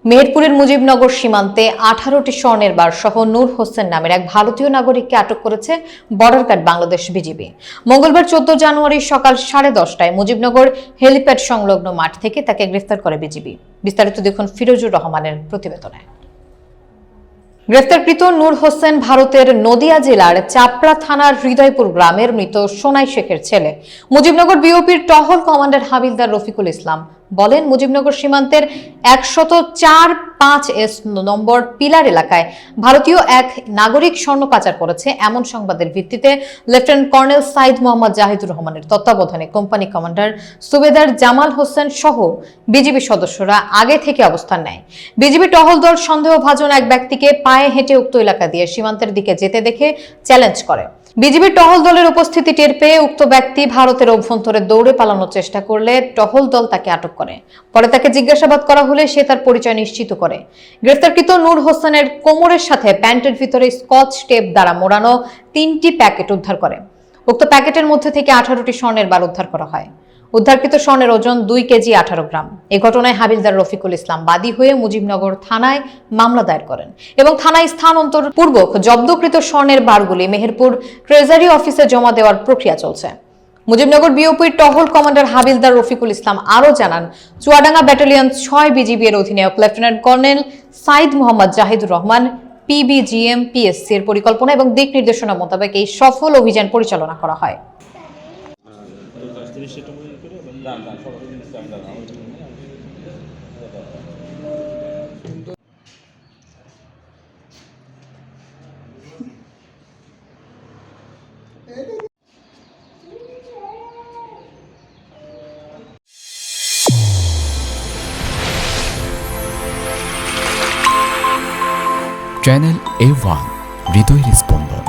মেহেরপুরের মুজিবনগর সীমান্তে 18টি স্বর্ণের বার সহ নূর হোসেন নামের এক ভারতীয় নাগরিককে আটক করেছে বর্ডার গার্ড বাংলাদেশ বিজিবি। মঙ্গলবার 14 জানুয়ারি সকাল 10:30টায় মুজিবনগর হেলিপ্যাড সংলগ্ন মাঠ থেকে তাকে গ্রেফতার করে বিজিবি। বিস্তারিত দেখুন ফিরোজুর রহমানের প্রতিবেদনে। গ্রেফতারকৃত নূর হোসেন ভারতের নদিয়া জেলার চাপড়া থানার হৃদয়পুর গ্রামের মৃত সোনাই শেখের ছেলে। মুজিবনগর বিওপির টহল কমান্ডার হাবিলদার রফিকুল ইসলাম বলেন, মুজিবনগর সীমান্তের 104-5S নম্বর পিলার এলাকায় ভারতীয় এক নাগরিক স্বর্ণ পাচার করেছে এমন সংবাদের ভিত্তিতে লেফটেন্যান্ট কর্নেল সাইদ মোহাম্মদ জাহিদুর রহমানের তত্ত্বাবধানে কোম্পানি কমান্ডার সুবেদার জামাল হোসেন সহ বিজিবি সদস্যরা আগে থেকে অবস্থান নেয়। বিজিবি টহল দল সন্দেহভাজন এক ব্যক্তিকে পায়ে হেঁটে উক্ত এলাকা দিয়ে সীমান্তের দিকে যেতে দেখে চ্যালেঞ্জ করে। বিজিবির টহল দলের উপস্থিতি টের পেয়ে উক্ত ব্যক্তি ভারতের অভ্যন্তরে দৌড়ে পালানোর চেষ্টা করলে টহল দল তাকে আটক করে। পরে তাকে জিজ্ঞাসাবাদ করা হলে সে তার পরিচয় নিশ্চিত করে। গ্রেফতারকৃত নূর হোসেনের কোমরের সাথে প্যান্টের ভিতরে স্কচ টেপ দ্বারা মোড়ানো 3টি প্যাকেট উদ্ধার করে। উক্ত প্যাকেটের মধ্যে থেকে 18টি স্বর্ণের বার উদ্ধার করা হয়। উদ্ধারকৃত স্বর্ণের ওজন 2 কেজি 18 গ্রাম। এই ঘটনায় হাবিলদার রফিকুল ইসলাম বাদী হয়ে মুজিবনগর থানায় মামলা দায়ের করেন এবং থানায় স্থানান্তর পূর্বক জব্দকৃত স্বর্ণের বারগুলি মেহেরপুর ট্রেজারি অফিসে জমা দেওয়ার প্রক্রিয়া চলছে। মুজিবনগর বিওপির টহল কমান্ডার হাবিলদার রফিকুল ইসলাম আরও জানান, চুয়াডাঙ্গা ব্যাটালিয়ন 6 বিজিবি এর অধিনায়ক lieutenant colonel Saeed Mohammad Zahidur Rahman PBGM PSC এর পরিকল্পনা এবং দিক নির্দেশনা মোতাবেক এই সফল অভিযান পরিচালনা করা হয়। চ্যানেল A1 হৃদয়ের স্পন্দন।